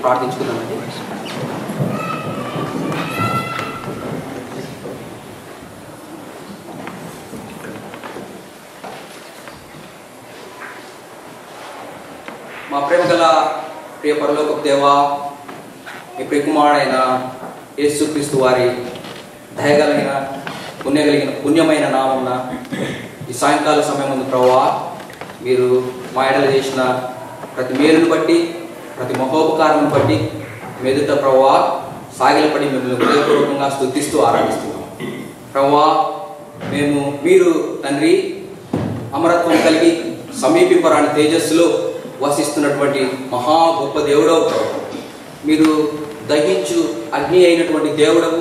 ప్రార్థించుకుందామండి. మా ప్రేమ గల ప్రియ పరలోకపు దేవా, మీ ప్రియకుమారుడైన యేసుక్రీస్తు వారి దయగలిగిన పుణ్యమైన నామమున ఈ సాయంకాల సమయం ముందు ప్రభువా, మీరు మా ఎడల చేసిన ప్రతి మేలును బట్టి, ప్రతి మహోపకారమును బట్టి మెదుట ప్రభువా సాగిలపడి మిమ్మల్ని హృదయపూర్వకంగా స్తుతిస్తూ ఆరాధిస్తున్నాం. ప్రభువా, మీరు తండ్రి అమరత్వం కలిగి సమీపింపరాని తేజస్సులో వసిస్తున్నటువంటి మహా గొప్ప దేవుడవు ప్రభువా. మీరు దహించు అగ్ని అయినటువంటి దేవుడవు.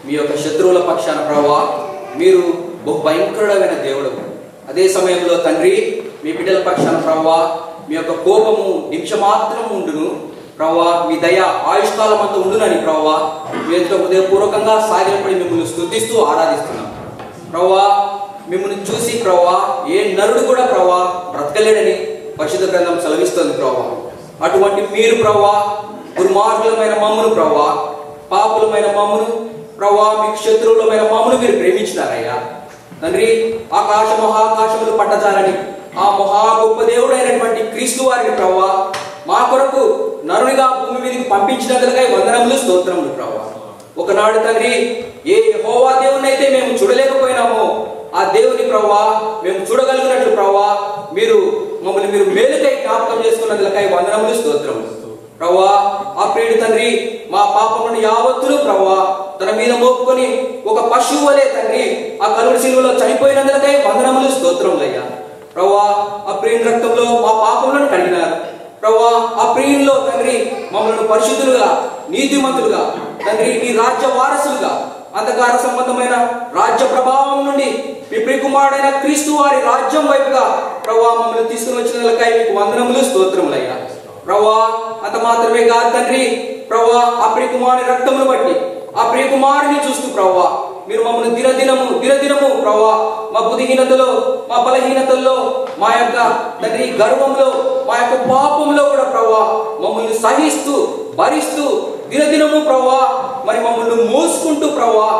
మీ యొక్క శత్రువుల పక్షాన ప్రభువా మీరు బహు భయంకరుడమైన దేవుడవు. అదే సమయంలో తండ్రి మీ బిడ్డల పక్షాన ప్రభువా మీ యొక్క కోపము నిమిషమాత్రం ఉండును ప్రభువా, మీ దయ ఆయుష్కాలం అంతా ఉండునని ప్రభువా మీతో హృదయపూర్వకంగా సాగిలపడి మిమ్మల్ని స్తుతిస్తూ ఆరాధిస్తున్నాం. ప్రభువా, మిమ్మల్ని చూసి ప్రభువా ఏ నరుడు కూడా ప్రభువా బ్రతకలేడని పరిశుద్ధ గ్రంథం సెలవిస్తుంది ప్రభువా. అటువంటి మీరు ప్రభువా దుర్మార్గులమైన మమ్మును ప్రభువా, పాపులమైన మమ్మును ప్రభువా, మీకు శత్రువులమైన మమ్మును మీరు ప్రేమించినారయ్యా తండ్రి. ఆకాశ మహాకాశములు పట్టజాలని ఆ మహా గొప్ప దేవుడైనటువంటి క్రీస్తు వారిని ప్రభువా మా కొరకు నరునిగా భూమి మీదకి పంపించినందుకై వందనములు స్తోత్రములు ప్రభువా. ఒకనాడు తండ్రి ఏ యెహోవా దేవుని అయితే మేము చూడలేకపోయినామో ఆ దేవుని ప్రభువా మేము చూడగలిగినట్లు ప్రభువా మమ్మల్ని మీరు మేలుకై జ్ఞాపకం చేసుకున్నందుకై వందనములు స్తోత్రములు ప్రభువా. ఆ ప్రియుడు తండ్రి మా పాపములను యావత్తును ప్రభువా తన మీద మోపుకొని ఒక పశువు వలె తండ్రి ఆ కలువరి శిలువలో చనిపోయినందుకై వందనములు స్తోత్రములయ్యా ప్రభువా. ఆ ప్రియుని రక్తంలో మా పాపములను కడిగినారు ప్రభువా. ఆ ప్రియుల్లో తండ్రి మమ్మల్ని పరిశుద్ధులుగా, నీతిమంతులుగా తండ్రి నీ రాజ్య వారసులుగా, అంధకార సంబంధమైన రాజ్య ప్రభావం నుండి మీ ప్రియకుమారుడైన క్రీస్తు వారి రాజ్యం వైపుగా ప్రభువా మమ్మల్ని తీసుకుని వచ్చినందుకై మీకు వందనములు స్తోత్రములయ్యా ప్రభువా. అంత మాత్రమే కాదు తండ్రి ప్రభువా, ఆ ప్రియకుమారుని రక్తమును బట్టి ఆ ప్రియకుమారుని చూస్తూ ప్రభువా మీరు మమ్మల్ని దినదినము ప్రభువా మా బుద్ధిహీనతలో, మా బలహీనతల్లో, మా యొక్క తండ్రి గర్వంలో, మా యొక్క పాపంలో కూడా ప్రభువా మమ్మల్ని సహిస్తూ భరిస్తూ దినదినము ప్రభువా మరి మమ్మల్ని మోసుకుంటూ ప్రభువా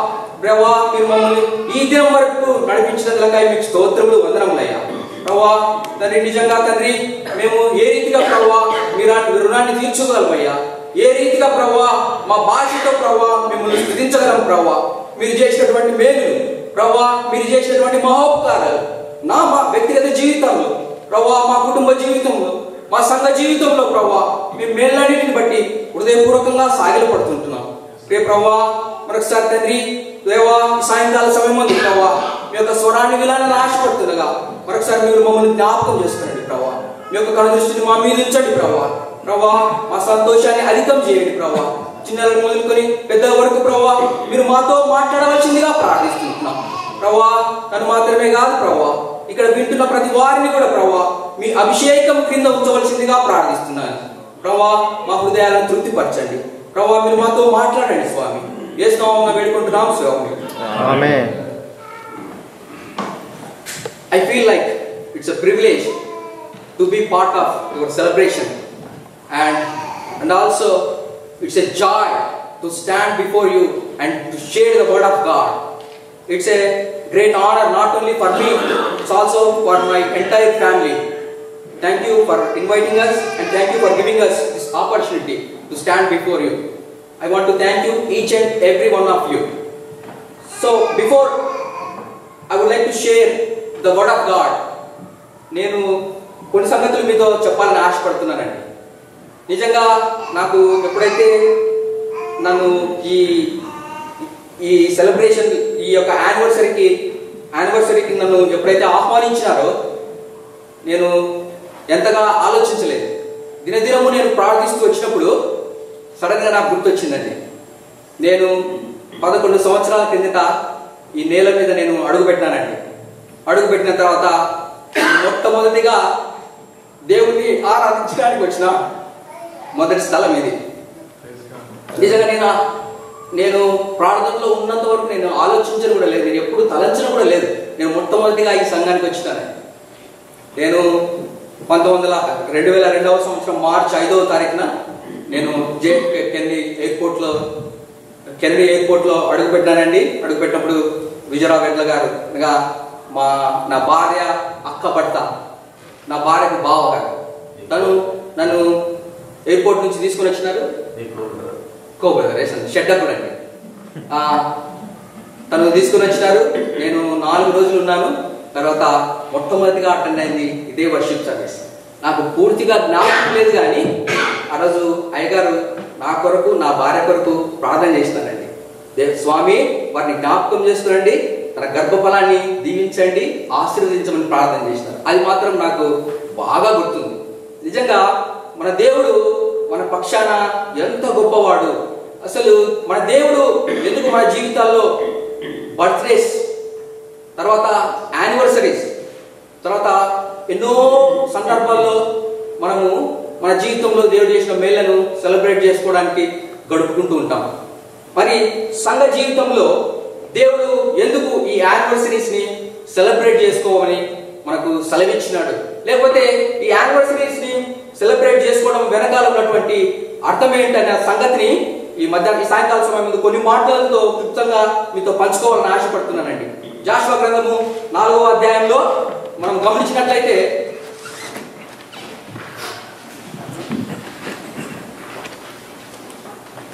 మీరు మమ్మల్ని ఈ దినం వరకు నడిపించినందుకై మీకు స్తోత్రములు వందనములయ్యా ప్రభువా. తండ్రి నిజంగా తండ్రి మేము ఏ రీతిగా ప్రభువా మీ రుణాన్ని తీర్చుకోగలమయ్యా, ఏ రీతిగా ప్రభువా మా భాషతో ప్రభువా మిమ్మల్ని స్తుతించగలం ప్రభువా. మీరు చేసినటువంటి మేలు ప్రభువా, మీరు చేసినటువంటి మహోపకారాలు మా వ్యక్తిగత జీవితంలో ప్రభువా, మా కుటుంబ జీవితంలో, మా సంఘ జీవితంలో ప్రభువా మీ మేలన్నిటిని బట్టి హృదయపూర్వకంగా సాగిలపడుతుంటున్నాం. రేపు ప్రభువా మరొకసారి తండ్రి దేవా సాయంకాల సమయం ముందు ప్రభువా మీ యొక్క స్వరాన్ని వినాలని ఆశపడుతుండగా మరొకసారి మీరు మమ్మల్ని జ్ఞాపకం చేసుకునండి ప్రభువా. మీ యొక్క కనుదృష్టిని మా మీద ఉంచండి ప్రభువా. మా సంతోషాన్ని అధికం చేయండి ప్రభువా. చిన్నలను మొదలుకొని పెద్దల వరకు ప్రభువా మీరు మాతో మాట్లాడవలసిందిగా ప్రార్థిస్తున్నాం ప్రభువా. తను మాత్రమే కాదు ప్రభువా, ఇక్కడ వింటున్న ప్రతి వారిని కూడా ప్రభువా మీ అభిషేకం క్రింద ఉంచవలసిందిగా ప్రార్థిస్తున్నాను ప్రభువా. మా హృదయాలను తృప్తిపరచండి ప్రభువా, మీరు మాతో మాట్లాడండి స్వామి. యేసు నామమున వేడుకుంటున్నాం స్వామి. ఆమేన్. I feel like it's a privilege to be part of your celebration, and also it's a joy to stand before you and to share the word of God. It's a great honor not only for me, it's also for my entire family. Thank you for inviting us and thank you for giving us this opportunity to stand before you. I want to thank you each and every one of you. So before I would like to share the word of God. నేను కొన్ని సంగతులు మీతో చెప్పాలని ఆశపడుతున్నానండి. నిజంగా నాకు ఎప్పుడైతే నన్ను ఈ సెలబ్రేషన్ ఈ యొక్క యానివర్సరీకి నన్ను ఎప్పుడైతే ఆహ్వానించినారో నేను ఎంతగా ఆలోచించలేదు. దినదినము నేను ప్రార్థిస్తూ వచ్చినప్పుడు సడన్గా నాకు గుర్తొచ్చిందండి. నేను 11 సంవత్సరాల కిందట ఈ నేల మీద నేను అడుగుపెట్టినానండి. అడుగుపెట్టిన తర్వాత మొట్టమొదటిగా దేవుని ఆరాధించడానికి వచ్చిన మొదటి స్థలం ఇది. నిజంగా నేను ప్రార్థనలో ఉన్నంత వరకు నేను ఆలోచించను కూడా లేదు, నేను ఎప్పుడు తలంచను కూడా లేదు. నేను మొట్టమొదటిగా ఈ సంఘానికి వచ్చినాను. నేను 2002వ సంవత్సరం మార్చి 5వ తారీఖున నేను కెనడీ ఎయిర్పోర్ట్లో అడుగుపెట్టానండి. అడుగుపెట్టినప్పుడు విజయరావు వెట్ల గారు అనగా నా భార్య అక్క భర్త, నా భార్యకు బావ గారు, నన్ను ఎయిర్పోర్ట్ నుంచి తీసుకుని వచ్చినారు. షెడ్డర్ కూడా అండి. తను తీసుకుని వచ్చినారు. నేను 4 రోజులు ఉన్నాను. తర్వాత మొట్టమొదటిగా అటెండ్ అయింది ఇదే వర్షిప్ సర్వీస్. నాకు పూర్తిగా జ్ఞాపకం లేదు, కానీ ఆ రోజు అయ్యగారు నా కొరకు, నా భార్య కొరకు ప్రార్థన చేస్తానండి. స్వామి వారిని జ్ఞాపకం చేసుకునండి, తన గర్భఫలాన్ని దీవించండి, ఆశీర్వదించమని ప్రార్థన చేసినారు. అది మాత్రం నాకు బాగా గుర్తుంది. నిజంగా మన దేవుడు మన పక్షాన ఎంత గొప్పవాడు. అసలు మన దేవుడు ఎందుకు మన జీవితాల్లో బర్త్డేస్, తర్వాత యానివర్సరీస్, తర్వాత ఎన్నో సందర్భాల్లో మనము మన జీవితంలో దేవుడు చేసిన మేళ్లను సెలబ్రేట్ చేసుకోవడానికి గడుపుకుంటూ ఉంటాం. మరి సంఘ జీవితంలో దేవుడు ఎందుకు ఈ యానివర్సరీస్ ని సెలబ్రేట్ చేసుకోమని మనకు సెలవిచ్చినాడు? లేకపోతే ఈ యానివర్సరీస్ ని సెలబ్రేట్ చేసుకోవడం వెనకాల ఉన్నటువంటి అర్థం ఏంటనే సంగతిని ఈ సాయంకాల సమయం ముందు కొన్ని మాటలతో క్లుప్తంగా మీతో పంచుకోవాలని ఆశపడుతున్నానండి. జాషువా గ్రంథము 4వ అధ్యాయంలో మనం గమనించినట్లయితే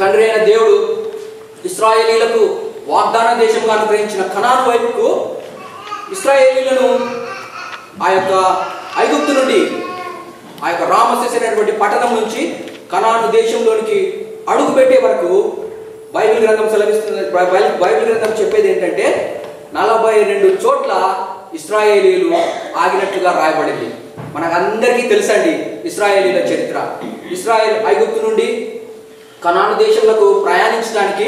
తండ్రి అయిన దేవుడు ఇశ్రాయేలీలకు వాగ్దాన దేశంగా అనుగ్రహించిన కనాను వైపుకు ఇశ్రాయేలీలను ఆ యొక్క ఐగుప్తు నుండి, ఆ యొక్క రామసేస్ అనేటువంటి పట్టణం నుంచి కనాను దేశంలోనికి అడుగు పెట్టే వరకు బైబిల్ గ్రంథం సెలవిస్తుంది. బైబిల్ గ్రంథం చెప్పేది ఏంటంటే 42 చోట్ల ఇశ్రాయేలీలు ఆగినట్లుగా రాయబడింది. మనకందరికీ తెలుసండి ఇశ్రాయేలీల చరిత్ర. ఐగుప్తు నుండి కనాను దేశంలోకి ప్రయాణించడానికి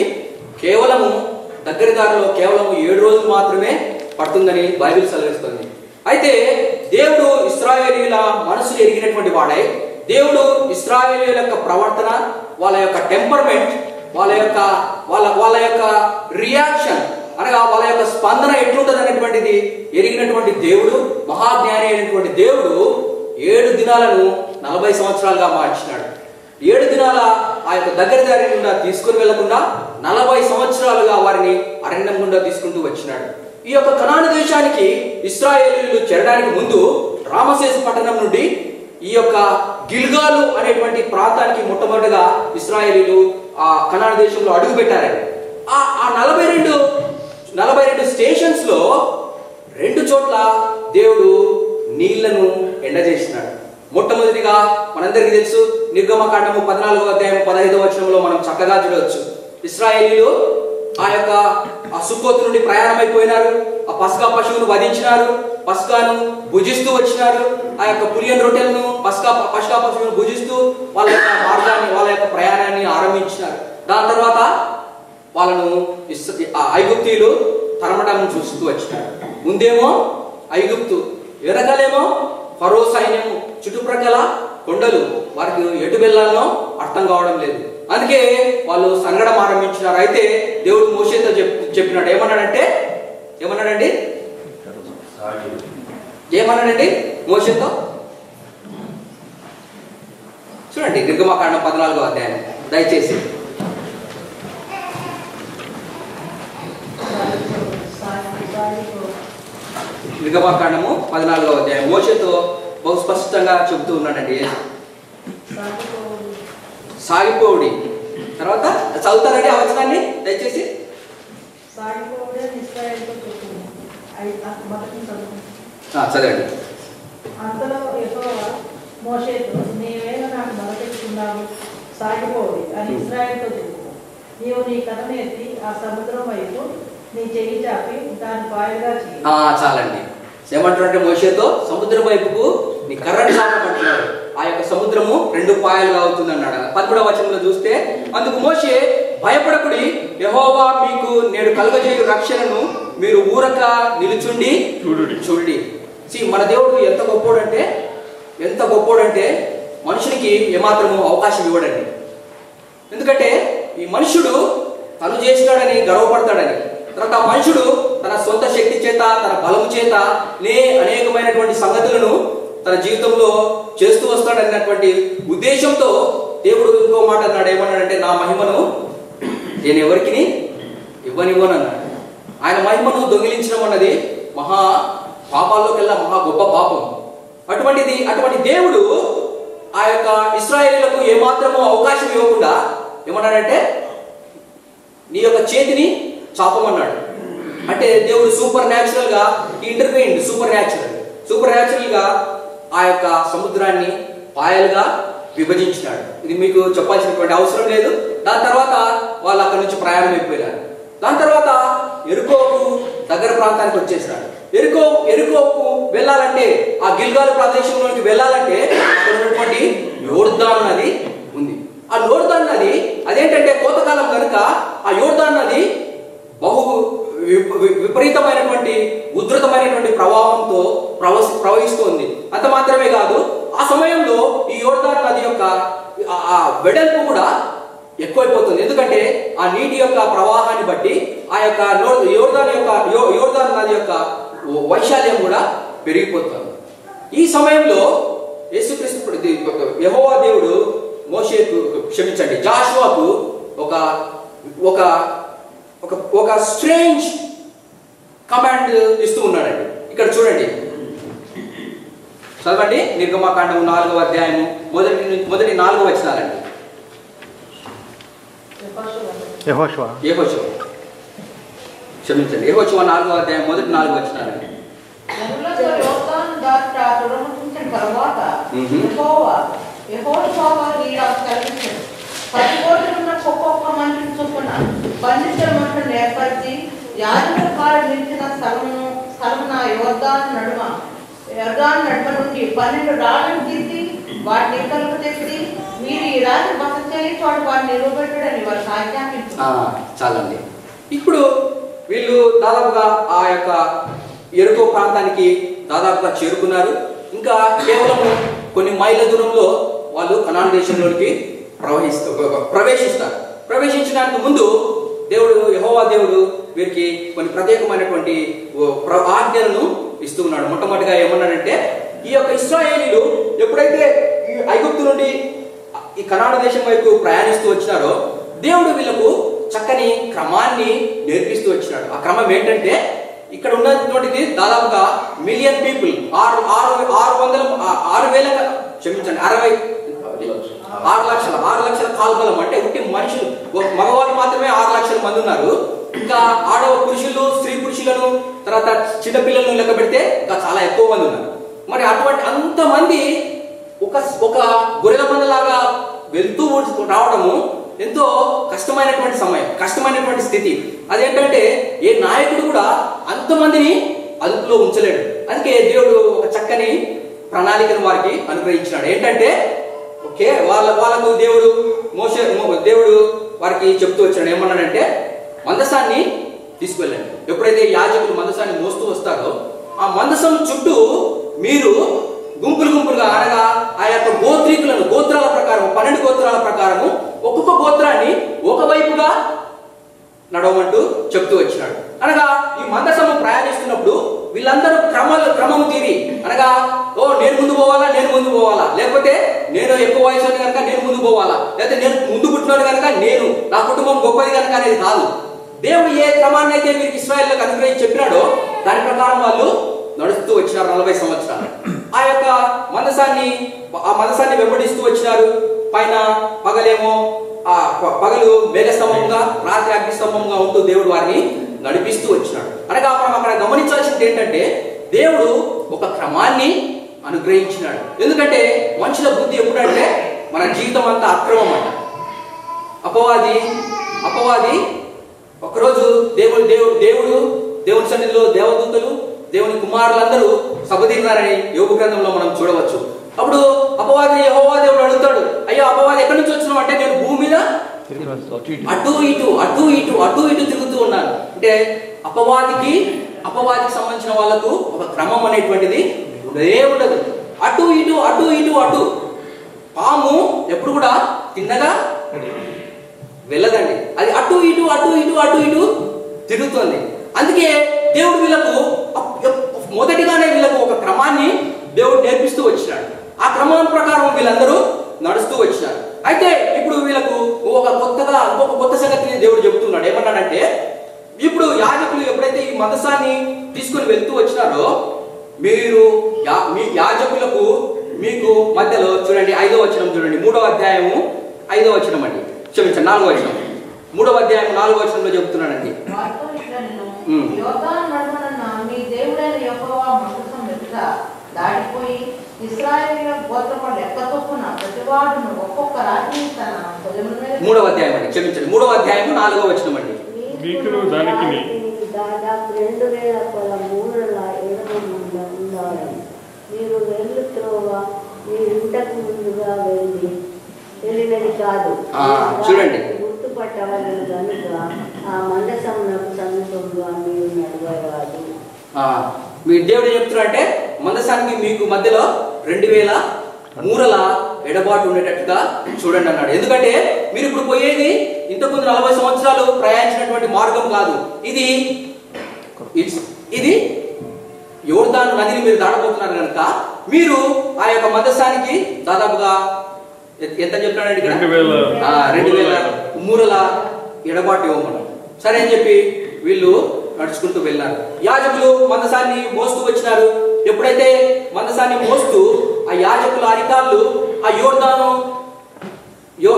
కేవలము దగ్గర దారిలో కేవలము 7 రోజులు మాత్రమే పడుతుందని బైబిల్ సెలవిస్తుంది. అయితే దేవుడు ఇశ్రాయేలీల మనసు ఎరిగినటువంటి వాడై, దేవుడు ఇశ్రాయేలీల యొక్క ప్రవర్తన, వాళ్ళ యొక్క టెంపర్మెంట్, వాళ్ళ యొక్క రియాక్షన్ అనగా వాళ్ళ యొక్క స్పందన ఎట్లుంటది అనేటువంటిది ఎరిగినటువంటి దేవుడు, మహాజ్ఞాని అయినటువంటి దేవుడు 7 దినాలను 40 సంవత్సరాలుగా మార్చినాడు. 7 దినాల ఆ యొక్క దగ్గర దారి గుండా తీసుకుని వెళ్లకుండా 40 సంవత్సరాలుగా వారిని అరణ్యం గుండా తీసుకుంటూ వచ్చినాడు. ఈ యొక్క కనాను దేశానికి ఇశ్రాయేలీయులు చేరడానికి ముందు రామసేసు పట్టణం నుండి ఈ యొక్క గిల్గాలు అనేటువంటి ప్రాంతానికి మొట్టమొదటిగా ఇశ్రాయేలీయులు ఆ కనాను దేశంలో అడుగు పెట్టారండి. ఆ 42 స్టేషన్స్ లో 2 చోట్ల దేవుడు నీళ్లను ఎండజేసినాడు. మొట్టమొదటిగా మనందరికీ తెలుసు, నిర్గమకాండము 14వ అధ్యాయం 15వ వచనంలో మనం చక్కగా చూడవచ్చు. ఇశ్రాయేలీయులు ఆ సుక్కోతు నుండి ప్రయాణం అయిపోయినారు. ఆ పస్కా పశువును వధించినారు, పస్కాను భుజిస్తూ వచ్చినారు. ఆ యొక్క పులియన్ రొట్టెలను పస్కా పశువును భుజిస్తూ వాళ్ళ యొక్క మార్గాన్ని, వాళ్ళ యొక్క ప్రయాణాన్ని ఆరంభించినారు. దాని తర్వాత వాళ్ళను ఐగుప్తీయులు తరమడం చూస్తూ వచ్చినారు. ముందేమో ఐగుప్తు, వెనకాలేమో ఫరో సైన్యము, చుట్టుప్రక్కల కొండలు. వారికి ఎటు వెళ్ళాలనో అర్థం కావడం లేదు. అందుకే వాళ్ళు సంగడం ఆరంభించినారు. అయితే దేవుడు మోషేతో చెప్పినాడు. ఏమన్నాడండి మోషేతో? చూడండి నిర్గమకాండం 14వ అధ్యాయం దయచేసి. నిర్గమకాండము 14వ అధ్యాయం మోషేతో బహు స్పష్టంగా చెబుతూ ఉన్నాడండి. సాగిపోవుడి. తర్వాత చదువుతారండి ఆ వచనాన్ని దయచేసి. చదవండి. అంతలో యెహోవా మోషేతో, నీవేళ నాకు మొరపెట్టుకున్నావు, సాగిపోవుడి అని ఇశ్రాయేలుతో చెప్పు. నీవు నీ కర్రను ఎత్తి ఆ సముద్రం వైపు నీ చెయ్యి చాపి దాని పాయలుగా చేయి. చాలండి. ఏమంటున్నారంటే మోషేతో సముద్రం వైపుకు నీ కర్రని చాపమంటున్నాడు. ఆ యొక్క సముద్రము 2 పాయలుగా అవుతుంది అన్నాడు. 11వ వచనంలో చూస్తే, అందుకు మోషే, భయపడకుడి, యెహోవా మీకు నేడు కలుగజేయు రక్షణను మీరు ఊరక నిలుచుండి చూడండి. మన దేవుడు ఎంత గొప్పోడంటే మనుషునికి ఏమాత్రము అవకాశం ఇవ్వడండి. ఎందుకంటే ఈ మనుషుడు తను చేసినాడని గర్వపడతాడని, తర్వాత మనుషుడు తన సొంత శక్తి చేత, తన బలము చేత అనేకమైనటువంటి సంగతులను తన జీవితంలో చేస్తూ వస్తాడన్నటువంటి ఉద్దేశంతో దేవుడు ఇంకొక మాట అన్నాడు, ఏమన్నాడంటే నా మహిమను నేను ఎవరికి ఇవ్వనివ్వను అన్నాడు. ఆయన మహిమను దొంగిలించడం అన్నది మహా పాపాల్లోకెల్లా మహా గొప్ప పాపం. అటువంటి దేవుడు ఆ యొక్క ఇశ్రాయేలీయులకు ఏమాత్రమూ అవకాశం ఇవ్వకుండా ఏమన్నాడంటే నీ యొక్క చేతిని చాపమన్నాడు. అంటే దేవుడు సూపర్ న్యాచురల్ గా ఇంటర్వెయిన్, సూపర్ న్యాచురల్ గా ఆ యొక్క సముద్రాన్ని పాయలుగా విభజించినాడు. ఇది మీకు చెప్పాల్సినటువంటి అవసరం లేదు. దాని తర్వాత వాళ్ళు అక్కడి నుంచి ప్రయాణం అయిపోయారు. దాని తర్వాత ఎరుకోకు దగ్గర ప్రాంతానికి వచ్చేసినాడు. ఎరుకోకు వెళ్ళాలంటే, ఆ గిల్గాలు ప్రదేశంలోకి వెళ్ళాలంటే అక్కడ ఉన్నటువంటి యోర్దాను నది ఉంది. ఆ యోర్దాను నది అదేంటంటే కోతకాలం కనుక ఆ యోర్దాను నది బహు విపరీతమైనటువంటి ఉధృతమైనటువంటి ప్రవాహంతో ప్రవహిస్తోంది. అంత మాత్రమే కాదు, ఆ సమయంలో ఈ యోర్దాను నది యొక్క ఆ వెడల్పు కూడా ఎక్కువైపోతుంది. ఎందుకంటే ఆ నీటి యొక్క ప్రవాహాన్ని బట్టి ఆ యొక్క యోర్దాను నది యొక్క వైశాల్యం కూడా పెరిగిపోతుంది. ఈ సమయంలో యేసుక్రీస్తు యెహోవా దేవుడు జాషువాకు ఒక స్ట్రేంజ్ కమాండ్ ఇస్తూ ఉన్నాడండి. ఇక్కడ చూడండి, చదవండి. నిర్గమకాండం 4వ అధ్యాయము మొదటి 4 వచనాలండి. యెహోషువ 4వ అధ్యాయం మొదటి 4 వచనాలండి. ఏర్పరిచి యాజకుల కాలు నిలిచిన స్థలమున యోర్దాను నడుమ నుండి 12 రాళ్లను తీసి వాటిని ఇక్కలకు తెచ్చి మీరు ఈ రాత్రి బస చేయి చోట వాటిని నిలబెట్టడని వారికి ఆజ్ఞాపించారు. చాలండి. ఇప్పుడు వీళ్ళు దాదాపుగా ఆ యొక్క ఎరుకో ప్రాంతానికి దాదాపుగా చేరుకున్నారు. ఇంకా కేవలం కొన్ని మైళ్ళ దూరంలో వాళ్ళు కనాను దేశంలోకి ప్రవేశిస్తారు. ప్రవేశించడానికి ముందు యెహోవా దేవుడు వీరికి కొన్ని ప్రత్యేకమైనటువంటి ఆజ్ఞలను ఇస్తూ ఉన్నాడు. మొట్టమొదటిగా ఏమన్నాడంటే, ఈ యొక్క ఇశ్రాయేలీయులు ఎప్పుడైతే ఈ ఐగుప్తు నుండి ఈ కనాను దేశం వైపు ప్రయాణిస్తూ వచ్చినారో దేవుడు వీళ్ళకు చక్కని క్రమాన్ని నేర్పిస్తూ వచ్చినాడు. ఆ క్రమం ఏంటంటే, ఇక్కడ ఉన్నటువంటిది దాదాపుగా 1 మిలియన్ పీపుల్, 6 లక్షల కాల్బలం. అంటే ఉట్టి మనుషులు, మగవాళ్ళు మాత్రమే 6 లక్షల మంది ఉన్నారు. ఇంకా ఆడవ పురుషులు, స్త్రీ పురుషులను, తర్వాత చిన్నపిల్లలను లెక్క పెడితే ఇంకా చాలా ఎక్కువ మంది ఉన్నారు. మరి అటువంటి అంతమంది ఒక గొర్రెల మందలాగా వెళ్తూ రావడము ఎంతో కష్టమైనటువంటి సమయం, కష్టమైనటువంటి స్థితి. అదేంటంటే ఏ నాయకుడు కూడా అంతమందిని అదుపులో ఉంచలేడు. అందుకే దేవుడు ఒక చక్కని ప్రణాళికను వారికి అనుగ్రహించినాడు. ఏంటంటే వాళ్ళకు దేవుడు వారికి చెప్తూ వచ్చాడు. ఏమన్నాడంటే, మందసాన్ని తీసుకువెళ్ళండి. ఎప్పుడైతే యాజకులు మందసాన్ని మోస్తూ వస్తారో ఆ మందసం చుట్టూ మీరు గుంపులుగా, అనగా ఆ యొక్క గోత్రాల ప్రకారం 12 గోత్రాల ప్రకారము ఒక్కొక్క గోత్రాన్ని ఒకవైపుగా నడవమంటూ చెప్తూ వచ్చినాడు. అనగా ఈ మందసము ప్రయాణిస్తున్నప్పుడు వీళ్ళందరూ క్రమం తీరి, అనగా నేను ముందు పోవాలా, లేకపోతే నేను ఎక్కువ వయసు కనుక నేను ముందు పోవాలా, లేకపోతే నేను ముందు పుట్టినాను కనుక నా కుటుంబం గొప్పది కనుక అనేది కాదు. దేవుడు ఏ క్రమాన్ని అయితే వీరికి ఇశ్రాయేలులకు అనుగ్రహించి చెప్పినాడో దాని ప్రకారం వాళ్ళు నడుస్తూ వచ్చినారు 40 సంవత్సరాలు. ఆ యొక్క మందసాన్ని వెంబడిస్తూ వచ్చినారు. పైన పగలు మేఘస్తంభంగా, రాత్రి అగ్నిస్తంభంగా ఉంటూ దేవుడు వారిని నడిపిస్తూ వచ్చినాడు. అనగా మనం అక్కడ గమనించాల్సింది ఏంటంటే, దేవుడు ఒక క్రమాన్ని అనుగ్రహించినాడు. ఎందుకంటే మనుషుల బుద్ధి ఎప్పుడంటే మన జీవితం అంతా అక్రమం అంట. అపవాది ఒకరోజు దేవుని సన్నిధిలో దేవదూతలు, దేవుని కుమారులందరూ సభతీరినారని యోబు గ్రంథంలో మనం చూడవచ్చు. అప్పుడు అపవాది యెహోవా దేవుడు అడుగుతాడు, అయ్యో అపవాది ఎక్కడి నుంచి వచ్చినావు అంటే, నేను భూమి మీద అటు ఇటు తిరుగుతూ ఉన్నాను. అంటే అపవాదికి సంబంధించిన వాళ్ళకు ఒక క్రమం అనేటువంటిది ఉండదు. అటు ఇటు పాము ఎప్పుడు కూడా తిన్నగా వెళ్ళదండి. అది అటు ఇటు తిరుగుతుంది. అందుకే దేవుడు వీళ్ళకు మొదటిగానే వీళ్ళకు ఒక క్రమాన్ని దేవుడు నేర్పిస్తూ వచ్చినాడు. ఆ క్రమం ప్రకారం వీళ్ళందరూ నడుస్తూ వచ్చినారు. అయితే ఇప్పుడు దేవుడు చెబుతున్నాడు. ఏమన్నాడంటే, ఇప్పుడు యాజకులు ఎప్పుడైతే ఈ మందసాన్ని తీసుకుని వెళ్తూ వచ్చినారో, మీరు మీ యాజకులకు మీకు మధ్యలో చూడండి 5వ వచనం చూడండి, 3వ అధ్యాయము 5వ వచనం అండి, క్షమించండి 4వ వచనం, 3వ అధ్యాయం 4వ వచనంలో చెబుతున్నాడండి. దాటిపోయి ఇశ్రాయేలీయుల గోత్రపు లెక్క చొప్పున ప్రతివాడును ఒక్కొక్క రాజ్యం తన భుజముల మీద 3వ అధ్యాయం అండి, క్షమించండి 3వ అధ్యాయం 4వ వచనం అండి. దానికి దాదాపు 2000 కొల మూరల ఉండాలని మీరు వెళ్ళు త్రోవ మీ ఇంటకు ముందుగా వెళ్ళినది కాదు. చూడండి, గుర్తుపట్టవలను కనుక ఆ మందసమునకు సమీపంగా మీరు నడవరాదు. మీ దేవుడు చెప్తున్నారంటే, మందసానికి మీకు మధ్యలో 2000 మూరల ఎడబాటు ఉండేటట్టుగా చూడండి అన్నాడు. ఎందుకంటే మీరు ఇప్పుడు పోయేది ఇంతకుముందు 40 సంవత్సరాలు ప్రయాణించినటువంటి మార్గం కాదు. ఇది యోర్దాను నదిని మీరు దాటబోతున్నారు కనుక మీరు ఆ యొక్క మందసానికి దాదాపుగా ఎంత చెప్తున్నాడు ఇక్కడ, 2000 మూరల ఎడబాటు ఇవ్వమన్నాడు. సరే అని చెప్పి వీళ్ళు నడుచుకుంటూ వెళ్ళారు. యాజకులు మందసాన్ని మోస్తూ వచ్చినారు. ఎప్పుడైతే మందసాన్ని మోస్తూ ఆ యాజకుల అరికాళ్ళు ఆ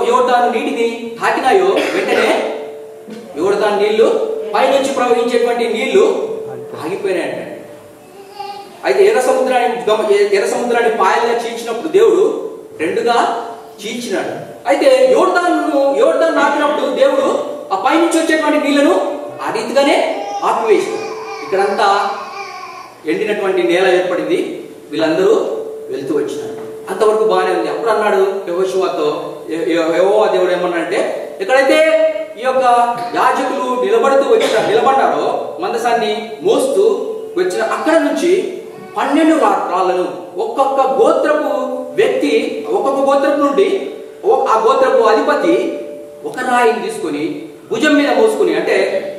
యోర్దాను నీటిని తాకినాయో, వెంటనే యోర్దాను నీళ్లు పైనుంచి ప్రవహించేటువంటి నీళ్లు ఆగిపోయినాయంట. అయితే ఎర్ర సముద్రాన్ని పాయలుగా చీల్చినప్పుడు దేవుడు 2గా చీల్చినాడు. అయితే యోర్దాను నాటినప్పుడు దేవుడు ఆ పైనుంచి వచ్చేటువంటి నీళ్లను ఆ రీతిగానే ఆపివేశాడు. ఇక్కడంతా ఎండినటువంటి నేల ఏర్పడింది. వీళ్ళందరూ వెళ్తూ వచ్చినారు. అంతవరకు బాగానే ఉంది. అప్పుడు అన్నాడు యెహోషువతో, యెహోవా దేవుడు ఏమన్నాడంటే, ఎక్కడైతే ఈ యొక్క యాజకులు నిలబడ్డారో మందసాన్ని మోస్తూ వచ్చిన అక్కడ నుంచి 12 రాళ్లను ఒక్కొక్క గోత్రపు వ్యక్తి, ఒక్కొక్క గోత్రపు నుండి ఆ గోత్రపు అధిపతి ఒక రాయిని తీసుకొని భుజం మీద మోసుకుని, అంటే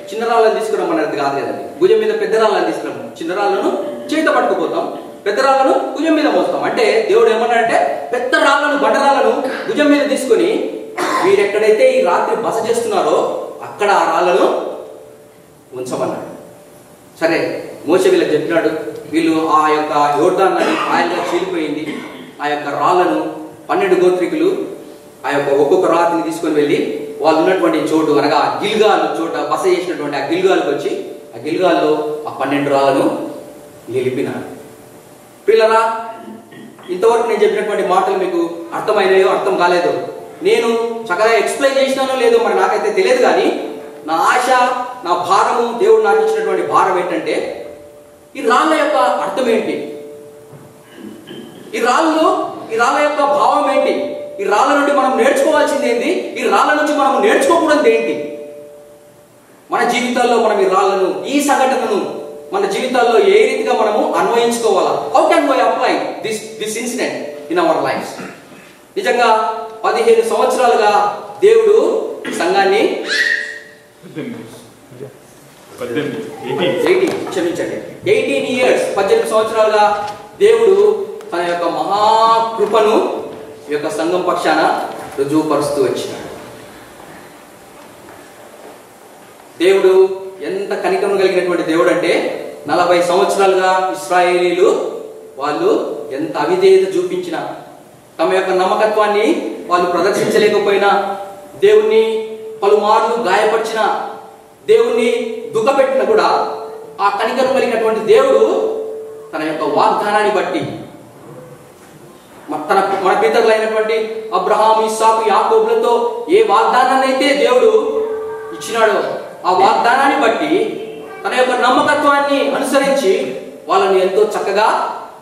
చిన్న రాళ్ళని తీసుకురాం అన్నది కాదు కదండి, భుజం మీద పెద్ద రాళ్ళని తీసుకురాము. చిన్న రాళ్ళను చేత పట్టుకుపోతాం, పెద్ద రాళ్ళను భుజం మీద మోస్తాం. అంటే దేవుడు ఏమన్నాడంటే, పెద్ద రాళ్ళను బండరాళ్ళను భుజం మీద తీసుకొని మీరు ఎక్కడైతే ఈ రాత్రి బస చేస్తున్నారో అక్కడ ఆ రాళ్ళను ఉంచమన్నాడు. సరే, మోషే వీళ్ళకి చెప్పినాడు. వీళ్ళు ఆ యొక్క యోర్దాను నది పాయలుగా చీలిపోయింది. ఆ యొక్క రాళ్ళను 12 గోత్రికులు ఆ యొక్క ఒక్కొక్క రాతిని తీసుకొని వెళ్ళి వాళ్ళు ఉన్నటువంటి చోటు, అనగా గిల్గాలు చోట బస చేసినటువంటి ఆ గిల్గాలకు వచ్చి ఆ గిల్గాల్లో ఆ 12 రాళ్ళను నిలిపినారు. పిల్లరా, ఇంతవరకు నేను చెప్పినటువంటి మాటలు మీకు అర్థమైనాయో అర్థం కాలేదో, నేను చక్కగా ఎక్స్ప్లెయిన్ చేసినానో లేదో మరి నాకైతే తెలియదు. కానీ నా ఆశ, నా భారము, దేవుడు నాకు ఇచ్చినటువంటి భారం ఏంటంటే, ఈ రాళ్ళ యొక్క అర్థం ఏంటి, ఈ రాళ్ళ యొక్క భావం ఏంటి, ఈ రాళ్ళ నుండి మనం నేర్చుకోవాల్సింది ఏంటి, ఈ రాళ్ళ నుంచి మనం నేర్చుకోకూడదు ఏంటి, మన జీవితాల్లో మనం ఈ రాళ్ళను, ఈ సంఘటనను మన జీవితాల్లో ఏ రీతిగా మనము అన్వయించుకోవాలా, how can we apply this incident in our life. నిజంగా 15 సంవత్సరాలుగా దేవుడు సంఘాన్ని 18 ఇయర్స్ 18 సంవత్సరాలుగా దేవుడు తన యొక్క మహాకృపను ఈ యొక్క సంఘం పక్షాన రుజువుపరుస్తూ వచ్చినాడు. దేవుడు ఎంత కనికరం కలిగినటువంటి దేవుడు అంటే, 40 సంవత్సరాలుగా ఇశ్రాయేలీలు వాళ్ళు ఎంత అవిధేయత చూపించినా, తమ యొక్క నమ్మకత్వాన్ని వాళ్ళు ప్రదర్శించలేకపోయినా, దేవుణ్ణి పలుమార్లు గాయపరిచిన, దేవుణ్ణి దుఃఖపెట్టినా కూడా ఆ కనికరం కలిగినటువంటి దేవుడు తన యొక్క వాగ్దానాన్ని బట్టి, మన పితరులైనటువంటి అబ్రహాం, ఇస్సాకు, యాకోబులతో ఏ వాగ్దానాన్ని అయితే దేవుడు ఇచ్చినాడో ఆ వాగ్దానాన్ని బట్టి తన యొక్క నమ్మకత్వాన్ని అనుసరించి వాళ్ళని ఎంతో చక్కగా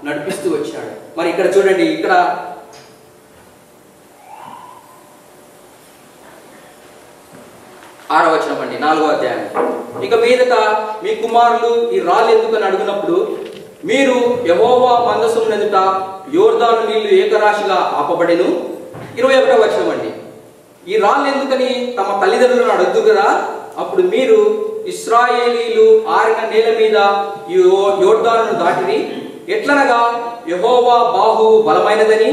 నడిపిస్తూ వచ్చినాడు. మరి ఇక్కడ చూడండి, ఇక్కడ 6వ వచనం అండి, 4వ అధ్యాయం. ఇక మీదట మీ కుమారులు ఈ రాళ్ళు ఎందుకని అడుగునప్పుడు మీరు యెహోవా మందసము ఎదుట యోర్దాను నీళ్లు ఏకరాశిగా ఆపబడెను. 21వ వచనం అండి, ఈ రాళ్ళు ఎందుకని తమ తల్లిదండ్రులను అడుగుతురా, అప్పుడు మీరు ఇశ్రాయేలీలు ఆరిన నేల మీద యోర్దానును దాటిరి. ఎట్లనగా యెహోవా బాహు బలమైనదని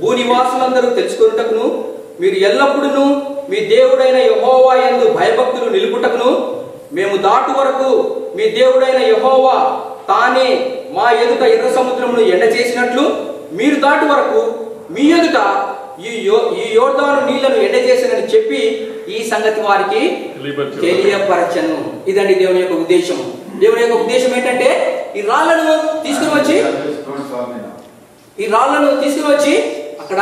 భూనివాసులందరూ తెలుసుకొనుటకును మీరు ఎల్లప్పుడూ మీ దేవుడైన యెహోవా యందు భయభక్తులు నిలుపుటకును మేము దాటు వరకు మీ దేవుడైన యెహోవా తానే మా ఎదుట ఎర్ర సముద్రమును ఎండ చేసినట్లు మీరు దాటు వరకు మీ ఎదుట ఈ యోర్దాను నీళ్లను ఎండ చేసినని చెప్పి ఈ సంగతి వారికి తెలియపరచను. ఇదండి దేవుని యొక్క ఉద్దేశం. దేవుని యొక్క ఉద్దేశం ఏంటంటే ఈ రాళ్లను తీసుకుని వచ్చి అక్కడ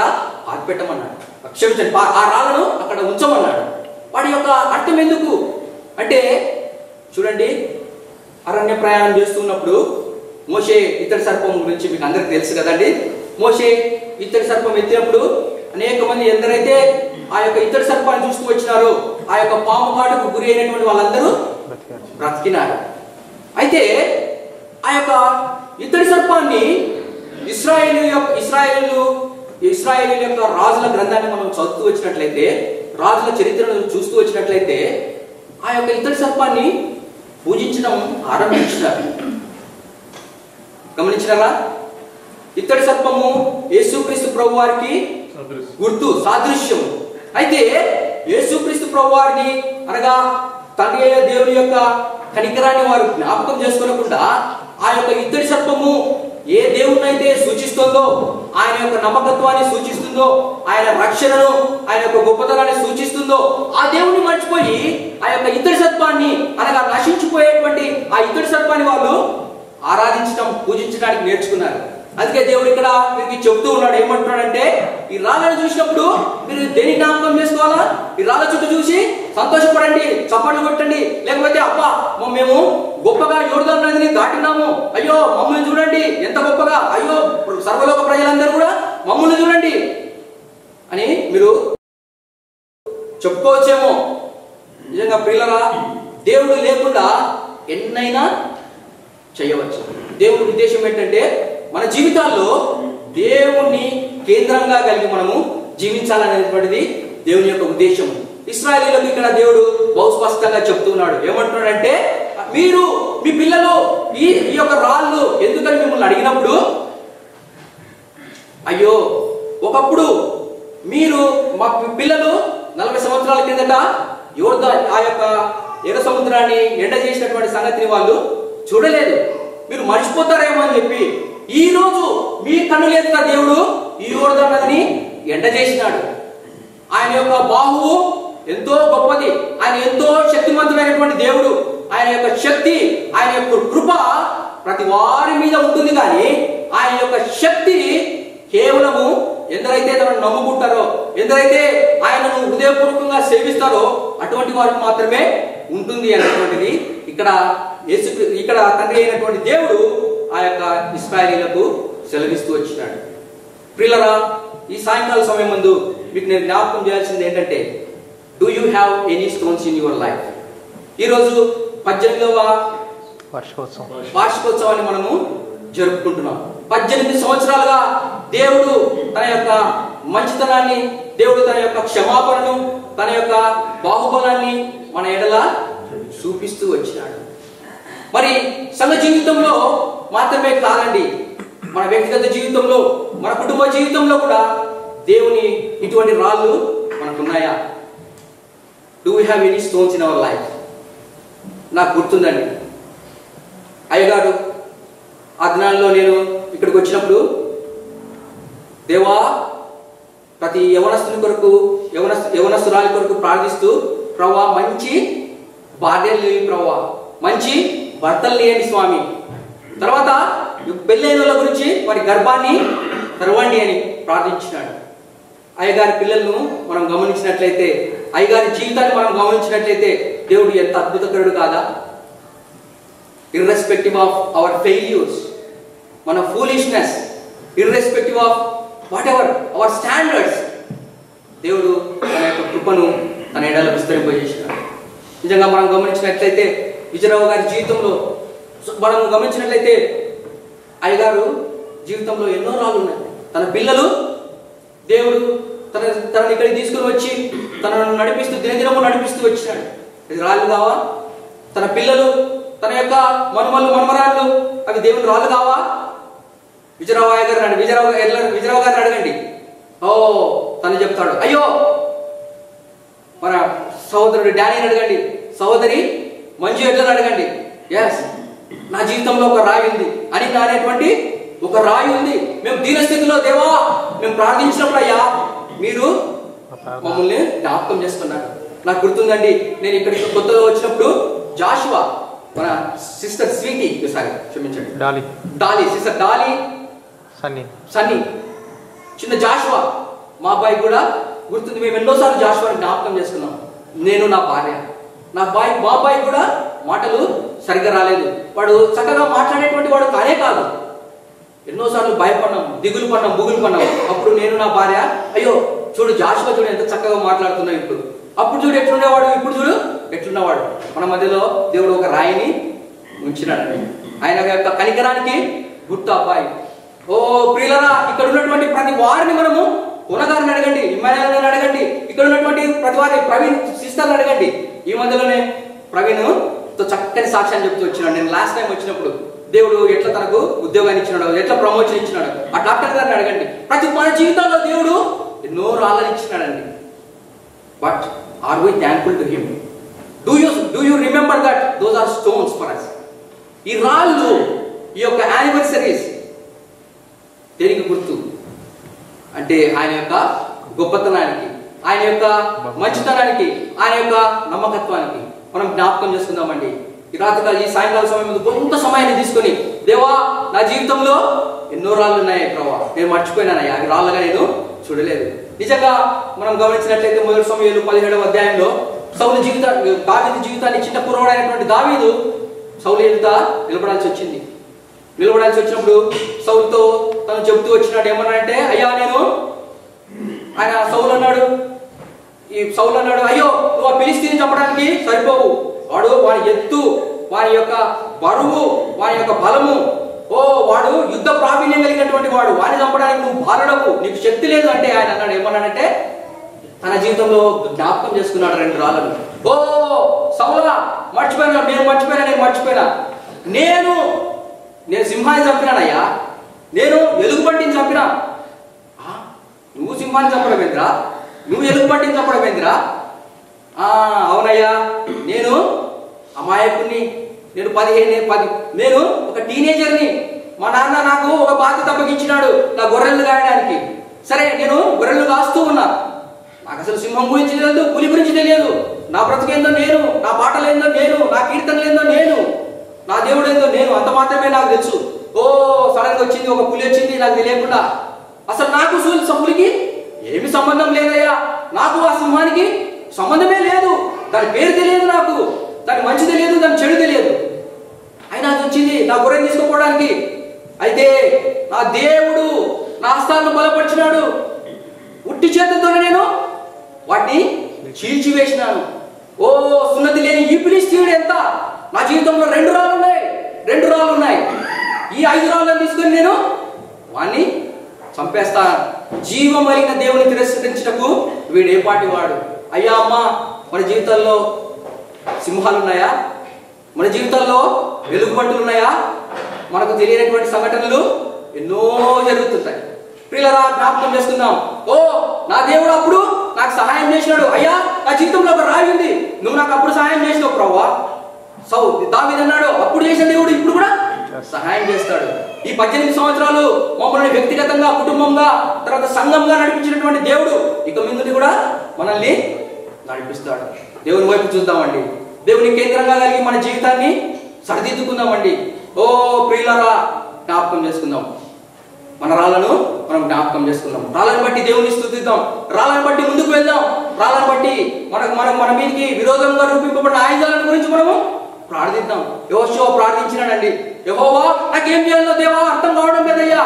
ఆర్పెట్టమన్నాడు. క్షమించండి, ఆ రాళ్లను అక్కడ ఉంచమన్నాడు. వాడి యొక్క అర్థం ఎందుకు అంటే చూడండి, అరణ్య ప్రయాణం చేస్తున్నప్పుడు మోషే ఇత్తడి సర్పం గురించి మీకు అందరికి తెలుసు కదండి. మోషే ఇత్తడి సర్పం ఎత్తినప్పుడు అనేక మంది ఎందరైతే ఆ యొక్క ఇత్తడి సర్పాన్ని చూస్తూ వచ్చినారో ఆ యొక్క పాము కాటుకు గురి అయినటువంటి వాళ్ళందరూ బ్రతికినారు. అయితే ఆ యొక్క ఇత్తడి సర్పాన్ని ఇశ్రాయేలు యొక్క రాజుల గ్రంథాన్ని మనం చదువుతూ వచ్చినట్లయితే, రాజుల చరిత్రను చూస్తూ వచ్చినట్లయితే ఆ యొక్క ఇత్తడి సర్పాన్ని పూజించడం ఆరంభించినారు. గమనించినారా? ఇత్తడి సర్పము యేసుక్రీస్తు ప్రభు వారికి గుర్తు, సాదృశ్యం. అయితే యేసుక్రీస్తు ప్రభు వారిని అనగా తండ్రి అయిన దేవుని యొక్క కనికరాన్ని వారు జ్ఞాపకం చేసుకోకుండా ఆ యొక్క ఇత్తడి సర్పము ఏ దేవుణ్ణైతే సూచిస్తుందో, ఆయన యొక్క నమ్మకత్వాన్ని సూచిస్తుందో, ఆయన రక్షణను, ఆయన యొక్క గొప్పతనాన్ని సూచిస్తుందో ఆ దేవుణ్ణి మర్చిపోయి ఆ యొక్క ఇత్తడి సర్పాన్ని అనగా నశించిపోయేటువంటి ఆ ఇత్తడి సర్పాన్ని వాళ్ళు ఆరాధించడం, పూజించడానికి నేర్చుకున్నారు. అందుకే దేవుడు ఇక్కడ మీకు చెబుతూ ఉన్నాడు. ఏమంటున్నాడంటే ఈ రాళ్ళను చూసినప్పుడు మీరు దేని జ్ఞాపకం చేసుకోవాలా? ఈ రాళ్ళ చుట్టూ చూసి సంతోషపడండి, చప్పట్లు కొట్టండి. లేకపోతే అబ్బా మేము గొప్పగా యోర్దాను నదిని దాటినాము, అయ్యో మమ్మల్ని చూడండి ఎంత గొప్పగా, అయ్యో సర్వలోక ప్రజలందరూ కూడా మమ్మల్ని చూడండి అని మీరు చెప్పుకోవచ్చేమో. నిజంగా ప్రియులరా, దేవుడు లేకుండా ఎన్నైనా చేయవచ్చు. దేవుడి ఉద్దేశం ఏంటంటే మన జీవితాల్లో దేవుణ్ణి కేంద్రంగా కలిగి మనము జీవించాలనేటువంటిది దేవుని యొక్క ఉద్దేశం. ఇశ్రాయేలీయులకు ఇక్కడ దేవుడు బహు స్పష్టంగా చెప్తున్నాడు. ఏమంటున్నాడంటే మీరు మీ పిల్లలు ఈ యొక్క రాళ్ళు ఎందుకని మిమ్మల్ని అడిగినప్పుడు, అయ్యో ఒకప్పుడు మీరు మా పిల్లలు 40 సంవత్సరాల కిందట ఆ యొక్క ఎర్ర సముద్రాన్ని ఎండ చేసినటువంటి సంగతిని వాళ్ళు చూడలేదు, మీరు మర్చిపోతారేమో అని చెప్పి ఈ రోజు మీ కన్నుల ఎదుట దేవుడు ఈ యోర్దాను నదిని ఎండ చేసినాడు. ఆయన యొక్క బాహువు ఎంతో గొప్పది, ఆయన ఎంతో శక్తివంతుడైనటువంటి దేవుడు. ఆయన యొక్క శక్తి, ఆయన యొక్క కృప ప్రతి వారి మీద ఉంటుంది. కానీ ఆయన యొక్క శక్తి కేవలము ఎందరైతే తనను నమ్ముకుంటారో, ఎందరైతే ఆయనను హృదయపూర్వకంగా సేవిస్తారో అటువంటి వారికి మాత్రమే ఉంటుంది అనేటువంటిది ఇక్కడ తండ్రి అయినటువంటి దేవుడు ఆ యొక్క ఇశ్రాయేలీయులకు సెలవిస్తూ వచ్చినాడు. ప్రియులరా, ఈ సాయంకాల సమయం ముందు మీకు నేను జ్ఞాపకం చేయాల్సింది ఏంటంటే, do you have any stones in your life? ఈరోజు 18వ వార్షికోత్సవాన్ని మనము జరుపుకుంటున్నాం. 18 సంవత్సరాలుగా దేవుడు తన యొక్క మంచితనాన్ని, దేవుడు తన యొక్క క్షమాపణను, తన యొక్క బాహుబలాన్ని మన ఎడల చూపిస్తూ వచ్చినాడు. మరి సంఘ జీవితంలో మాత్రమే కాదండి, మన వ్యక్తిగత జీవితంలో, మన కుటుంబ జీవితంలో కూడా దేవుని ఇటువంటి రాళ్ళు మనకున్నాయా? Do we have any stones in our life? నాకు గుర్తుందండి, అయ్యగారు ఆ దినాల్లో నేను ఇక్కడికి వచ్చినప్పుడు, దేవా ప్రతి యవనస్తుని కొరకు, యవనస్తురాలి కొరకు ప్రార్థిస్తూ, ప్రభా మంచి భార్యలు లేని ప్రభా, మంచి భర్తలు లేని స్వామి, తర్వాత పెళ్ళైన వాళ్ళ గురించి వారి గర్భాన్ని తెరవండి అని ప్రార్థించినాడు. అయ్యగారి పిల్లలను మనం గమనించినట్లయితే, అయ్యగారి జీవితాన్ని మనం గమనించినట్లయితే దేవుడు ఎంత అద్భుతకరుడు కాదా? ఇర్రెస్పెక్టివ్ ఆఫ్ అవర్ ఫెయిల్యూర్స్, మన foolishness, irrespective of whatever our standards, దేవుడు తన యొక్క కృపను తన ఎడల విస్తరింపజేసినాడు. నిజంగా మనం గమనించినట్లయితే విజయరావు గారి జీవితంలో మనం గమనించినట్లయితే అయ్యగారు జీవితంలో ఎన్నో రాళ్ళు ఉన్నాయి. తన పిల్లలు దేవుడు తనని ఇక్కడికి తీసుకుని వచ్చి తనను నడిపిస్తూ, దినదినము నడిపిస్తూ వచ్చినాడు. ఇది రాళ్ళు కావా? తన పిల్లలు, తన యొక్క మనమరాళ్ళు, అవి దేవుని రాళ్ళు కావా? విజయరావు గారిని విజయరావు గారిని అడగండి. తను చెప్తాడు, అయ్యో సహోదరుడు డానీని అడగండి, సహోదరి మంజు ఎట్లని అడగండి. ఎస్, నా జీవితంలో ఒక రాయి ఉంది అని అనేటువంటి ఒక రాయి ఉంది. మేము దీనస్థితిలో దేవా మేము ప్రార్థించినప్పుడు అయ్యా మీరు మమ్మల్ని జ్ఞాపకం చేసుకున్నారు. నాకు గుర్తుందండి, నేను ఇక్కడికి కొత్తగా వచ్చినప్పుడు జాషువా, మన సిస్టర్ స్వీటీ, క్షమించండి డాలీ, సిస్టర్ డాలీ, సన్నీ, చిన్న జాషువా, మా అబ్బాయి కూడా గుర్తుంది. మేము ఎన్నోసార్లు జాషువాని జ్ఞాపకం చేసుకున్నాం. నేను నా భార్య, మా అబ్బాయి కూడా మాటలు సరిగ్గా రాలేదు. వాడు చక్కగా మాట్లాడేటువంటి వాడు కానే కాదు. ఎన్నోసార్లు భయపడ్డాం, దిగులు పడ్డాం, బుగులు పడ్డాం. అప్పుడు నేను నా భార్య, అయ్యో చూడు జాషువా చూడు ఎంత చక్కగా మాట్లాడుతున్నావు ఇప్పుడు, అప్పుడు చూడు ఎట్లుండేవాడు, ఇప్పుడు చూడు ఎట్లున్నవాడు. మన మధ్యలో దేవుడు ఒక రాయిని ఉంచినాడని, ఆయన యొక్క కనికరానికి గుర్తు అబ్బాయి. ఓ ప్రియులరా, ఇక్కడ ఉన్నటువంటి ప్రతి వారిని మనము ఉన్నగారిని అడగండి, ఇమ్మానుయేల్ గారిని అడగండి, ఇక్కడ ఉన్నటువంటి ప్రతి వారిని, ప్రవీణ్ సిస్టర్ని అడగండి. ఈ మధ్యలోనే ప్రవీణ్ తో చక్కని సాక్ష్యాన్ని చెప్తూ వచ్చినాడు. నేను లాస్ట్ టైం వచ్చినప్పుడు దేవుడు ఎట్లా తనకు ఉద్యోగాన్ని ఇచ్చినాడు, ఎట్లా ప్రమోషన్ ఇచ్చినాడు, ఆ డాక్టర్ గారిని అడగండి. ప్రతి మన జీవితంలో దేవుడు ఎన్నో రాళ్ళని ఇచ్చినాడండి. But are we thankful to him? Do you remember that those are stones for us? ఈ రాళ్ళు, ఈ యొక్క యానివర్సరీస్ దేనికి గుర్తు అంటే ఆయన యొక్క గొప్పతనానికి, ఆయన యొక్క మంచితనానికి, ఆయన యొక్క నమ్మకత్వానికి మనం జ్ఞాపకం చేసుకుందామండి. ఈ రాత్రికాల ఈ సాయంకాల సమయం ముందు కొంత సమయాన్ని తీసుకొని, దేవా నా జీవితంలో ఎన్నో రాళ్ళు ఉన్నాయి ప్రభా, నేను మర్చిపోయినానయ్యా, అవి రాళ్ళగా నేను చూడలేదు. నిజంగా మనం గమనించినట్లయితే మొదటి సమూయేలు 17వ అధ్యాయంలో సౌలు దావీదు జీవితాన్ని, చిన్న కుర్రవాడైనటువంటి దావీదు సౌలు ఎదుట నిలబడాల్సి వచ్చింది. నిలబడాల్సి వచ్చినప్పుడు సౌలుతో తను చెబుతూ వచ్చినాడు. ఏమన్నాడంటే, అయ్యా నేను, ఆయన సౌలు అన్నాడు, అయ్యో నువ్వు ఆ ఫిలిష్తీయుని చంపడానికి సరిపోవు, వాడు వాని ఎత్తు, వాని యొక్క బరువు, వాని యొక్క బలము, వాడు యుద్ధ ప్రావీణ్యం కలిగినటువంటి వాడు, వాడిని చంపడానికి నువ్వు బాలుడవు, నీకు శక్తి లేదు అంటే ఆయన అన్నాడు. ఏమన్నాడంటే తన జీవితంలో జ్ఞాపకం చేసుకున్నాడు 2 రాళ్ళను. ఓ సౌలా, నేను మర్చిపోయినా, నేను సింహాన్ని చంపినానయ్యా, నేను ఎలుగుబంటిని చంపినా. నువ్వు సింహాన్ని చంపడం ఏంద్రా, నువ్వు ఎలుగుబంటిని చంపడం ఏంద్రా? అవునయ్యా, నేను అమాయకుణ్ణి, నేను ఒక టీనేజర్ని, మా నాన్న నాకు ఒక బాధ్యత అప్పగించినాడు నా గొర్రెలు కాయడానికి. సరే నేను గొర్రెలు కాస్తూ ఉన్నా, నాకు అసలు సింహం గురించి తెలియదు, పులి గురించి తెలియదు, నా బ్రతుకేందో నేను, నా పాటలేందో నేను, నా కీర్తనలేందో నేను, నా దేవుడు ఏందో నేను, అంత మాత్రమే నాకు తెలుసు. సడన్గా వచ్చింది ఒక పులి వచ్చింది నాకు తెలియకుండా. అసలు నాకు పులికి ఏమి సంబంధం లేదయ్యా, నాకు ఆ సింహానికి సంబంధమే లేదు, దాని పేరు తెలియదు నాకు, దాని మంచి తెలియదు, దాని చెడు తెలియదు. అయినా అది వచ్చింది నా గొర్రెని తీసుకుపోవడానికి. అయితే నా దేవుడు నా హస్తాలను బలపరిచినాడు, ఉట్టి చేతులతోనే నేను వాటిని చీల్చివేసినాను. సున్నతి లేని ఈ ఫిలిష్తీయుడు ఎంత, నా జీవితంలో 2 రాళ్ళు ఉన్నాయి, ఈ 5 రాళ్ళను తీసుకొని నేను వాణ్ణి చంపేస్తాను. జీవం కలిగిన దేవుని తిరస్కరించటకు వీడు ఏ పాటి వాడు? అయ్యా అమ్మా, మన జీవితాల్లో సింహాలు ఉన్నాయా? మన జీవితాల్లో వెలుగుబంటులు ఉన్నాయా? మనకు తెలియనటువంటి సంఘటనలు ఎన్నో జరుగుతుంటాయి. ప్రియులరా, జ్ఞాపకం చేసుకుందాం. నా దేవుడు అప్పుడు నాకు సహాయం చేసినాడు. అయ్యా నా జీవితంలో ఒక రాయి ఉంది, నువ్వు నాకు అప్పుడు సహాయం చేసినావు ప్రభువా. దావీదు అన్నాడు, అప్పుడు చేసిన దేవుడు ఇప్పుడు కూడా సహాయం చేస్తాడు. ఈ 18 సంవత్సరాలు మమ్మల్ని వ్యక్తిగతంగా, కుటుంబంగా, తర్వాత సంఘంగా నడిపించినటువంటి దేవుడు ఇక ముందు కూడా మనల్ని నడిపిస్తాడు. దేవుని వైపు చూద్దామండి, దేవుని కేంద్రంగా కలిగి మన జీవితాన్ని సరిదిద్దుకుందామండి. ప్రియులరా, జ్ఞాపకం చేసుకుందాం, మన రాళ్ళను మనం జ్ఞాపకం చేసుకుందాం. రాళ్ళను బట్టి దేవుని స్తుతిద్దాం, రాళ్ళను బట్టి ముందుకు వెళ్దాం, రాళ్ళను బట్టి మన మీదకి విరోధంగా రూపింపబడిన ఆయుధాలను గురించి మనము ప్రార్థిద్దాం. యెహోషువ ప్రార్థించినాడండి, యెహోవా నాకేం చేయాలో దేవా అర్థం కావడం లేదయ్యా,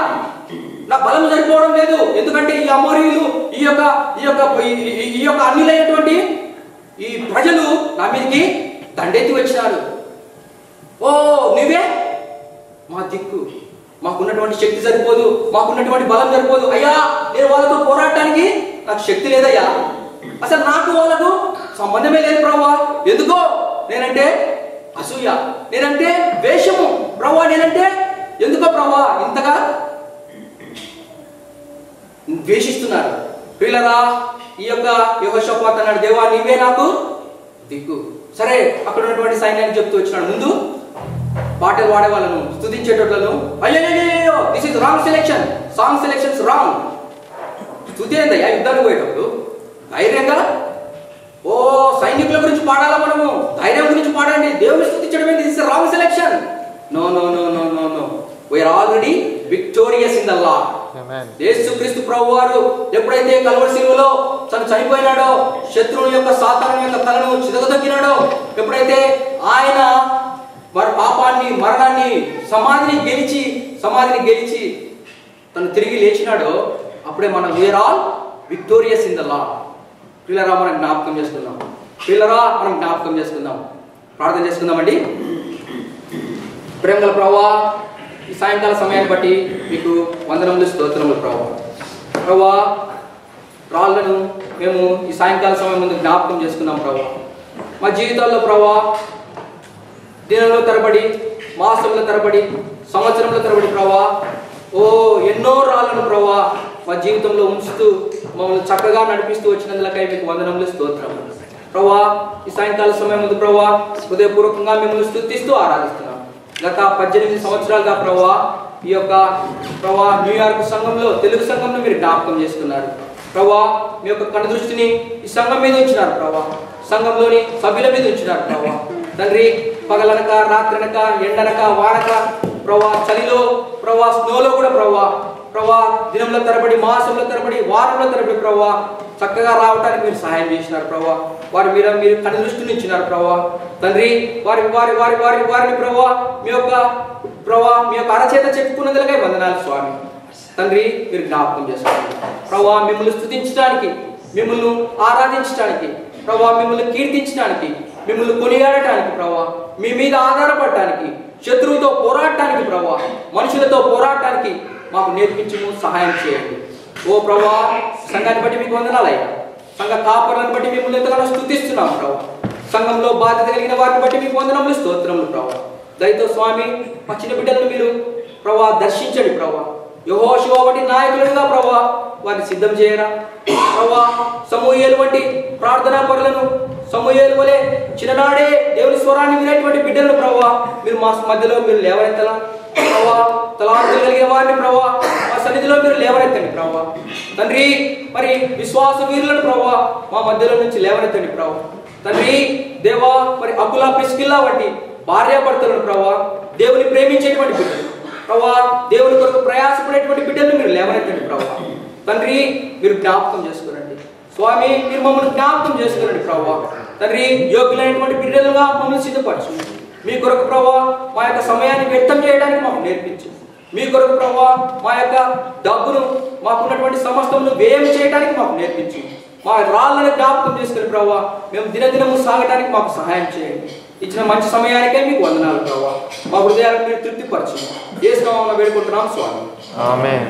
నా బలం సరిపోవడం లేదు, ఎందుకంటే ఈ అమోరీయులు, ఈ యొక్క అన్యులైనటువంటి ఈ ప్రజలు నా మీదకి దండెత్తి వచ్చినారు. నువ్వే మా దిక్కు, మాకున్నటువంటి శక్తి సరిపోదు, మాకున్నటువంటి బలం సరిపోదు అయ్యా, నేను వాళ్ళతో పోరాడటానికి నాకు శక్తి లేదయ్యా, అసలు నాకు వాళ్ళకు సంబంధమే లేదు ప్రభువా. ఎందుకో? నేనంటే అసూయ, నేనంటే వేషము ప్రభువా, నేనంటే ఎందుకో ప్రభువా ఇంతగా ద్వేషిస్తున్నారు. ప్రియులరా, ఈ యొక్క యెహోషాపాతు అన్నాడు, దేవా నీవే నాకు దిక్కు. సరే, అక్కడ ఉన్నటువంటి సైన్యాన్ని చెప్తూ వచ్చినాడు. ముందు పాటలు పాడే వాళ్ళను, స్తుతించేటోళ్లను, అయ్యో this is wrong selection, song selections wrong. స్తుతి ఏందయ్యా యుద్ధానికి పోయేటప్పుడు? ధైర్యంగా ఓ సైనికుల గురించి పాడాలా మనము? ధైర్యం గురించి పాడండి. దేవుని స్తుతించడమే this is wrong selection. No no no no no no, we are already victorious in the Lord. యేసుక్రీస్తు ప్రభువారు ఎప్పుడైతే కల్వరి శిలువలో తను చనిపోయినాడో, శత్రువుని యొక్క సాతాను యొక్క తలను చితకదొక్కినాడో, ఎప్పుడైతే ఆయన వారి పాపాన్ని, మరణాన్ని, సమాధిని గెలిచి తను తిరిగి లేచినాడో, అప్పుడే మనం we are all victorious in the Lord. పిల్లరా మనం జ్ఞాపకం చేసుకుందాం. ప్రార్థన చేసుకుందామండి. ప్రేమగల ప్రభువా, ఈ సాయంకాల సమయాన్ని బట్టి మీకు వందనములు, స్తోత్రములు ప్రభువా. రాళ్ళను మేము ఈ సాయంకాల సమయం ముందు జ్ఞాపకం చేసుకున్నాం ప్రభువా. మా జీవితాల్లో ప్రభువా దినంలో తరబడి, మాసంలో తరబడి, సంవత్సరంలో తరబడి ప్రభువా, ఎన్నో రాళ్ళను ప్రభువా మా జీవితంలో ఉంచుతూ మమ్మల్ని చక్కగా నడిపిస్తూ వచ్చినందులకై మీకు వందనములు, స్తోత్రములు ప్రభువా. ఈ సాయంకాల సమయం ముందు ప్రభువా హృదయపూర్వకంగా మిమ్మల్ని స్తుతిస్తూ ఆరాధిస్తున్నాం. గత 18 సంవత్సరాలుగా ప్రభువా ఈ యొక్క ప్రభువా న్యూయార్క్ సంఘంలో, తెలుగు సంఘంలో మీరు జ్ఞాపకం చేసుకున్నారు ప్రభువా. మీ యొక్క కనుదృష్టిని ఈ సంఘం మీద ఉంచినారు ప్రభువా, సంఘంలోని సభ్యుల మీద ఉంచినారు ప్రభువా. తండ్రి, పగలనక, రాత్రనక, ఎండనక, వానక ప్రభువా, చలిలో ప్రభువా, స్నోలో కూడా ప్రభువా దినంలో తరబడి, మాసంలో తరబడి, వారంలో తరబడి ప్రభువా చక్కగా రావడానికి మీరు సహాయం చేసినారు ప్రభువా. వారి మీద మీరు కనుదృష్టిని ఇచ్చినారు ప్రభువా. తండ్రి, వారిని ప్రభువా మీ యొక్క అరచేత చెప్పుకున్నందులకై వందనాలు స్వామి. తండ్రి, మీరు జ్ఞాపకం చేసుకోండి ప్రభువా. మిమ్మల్ని స్తుతించడానికి, మిమ్మల్ని ఆరాధించడానికి ప్రభువా, మిమ్మల్ని కీర్తించడానికి, మిమ్మల్ని కొనియాడటానికి ప్రభువా, మీ మీద ఆధారపడటానికి, శత్రువుతో పోరాడటానికి ప్రభువా, మనుషులతో పోరాడటానికి మాకు నేర్పించుము, సహాయం చేయండి ఓ ప్రభువా. సంఘాన్ని బట్టి మీకు వందనాలయ్యా. సంఘ కాపరులను బట్టి మిమ్మల్ని ఎంతగానో స్తుతిస్తున్నాం ప్రభువా. సంఘంలో బాధ్యత కలిగిన వారిని బట్టి మీకు వందనములు, స్తోత్రములు ప్రభువా. దయతో స్వామి మా చిన్న బిడ్డలను మీరు ప్రభువా దర్శించండి ప్రభువా. యెహోషువ వంటి నాయకులుగా ప్రభువా వారిని సిద్ధం చేయరా ప్రభువా. సమూయేలు వంటి ప్రార్థనా పరులను, సమూయేలు వలె చిన్ననాడే దేవుని స్వరాన్ని వినేటువంటి బిడ్డలను ప్రభువా మీరు మా మధ్యలో మీరు లేవనెత్తలా ప్రభువా. తలాంతులు కలిగిన వారిని ప్రభువా మా సన్నిధిలో మీరు లేవనెత్తండి ప్రభువా. తండ్రి, మరి విశ్వాస వీరులను ప్రభువా మా మధ్యలో నుంచి లేవనెత్తండి ప్రభువా. తండ్రి దేవా, మరి అకుల, ప్రిస్కిల్లా వంటి భార్యాభర్తలను ప్రభువా, దేవుని ప్రేమించేటువంటి బిడ్డలు ప్రభువా, దేవుని కొరకు ప్రయాసపడేటువంటి బిడ్డలను మీరు లేవనెత్తండి ప్రభువా. తండ్రి, మీరు జ్ఞాపకం చేసుకురండి స్వామి, మీరు మమ్మల్ని జ్ఞాపకం చేసుకురండి ప్రభువా. తండ్రి, యోగ్యులైనటువంటి బిడ్డలుగా మమ్మల్ని సిద్ధపరచు. మీ కొరకు ప్రభువా మా యొక్క సమయాన్ని వ్యక్తం చేయడానికి మాకు నేర్పించు. మీ కొరకు ప్రభువా మా యొక్క డబ్బును, మాకున్నటువంటి సమస్తమును వ్యయం చేయడానికి మాకు నేర్పించు. మా రాళ్ళను జ్ఞాపకం చేసుకుని ప్రభువా మేము దినదినము సాగడానికి మాకు సహాయం చేయండి. ఇచ్చిన మంచి సమయానికే మీకు వందనాలు ప్రభువా. మా హృదయాలను మీరు తృప్తిపరచు. యేసు నామమున వేడుకుంటున్నాం స్వామి, ఆమేన్.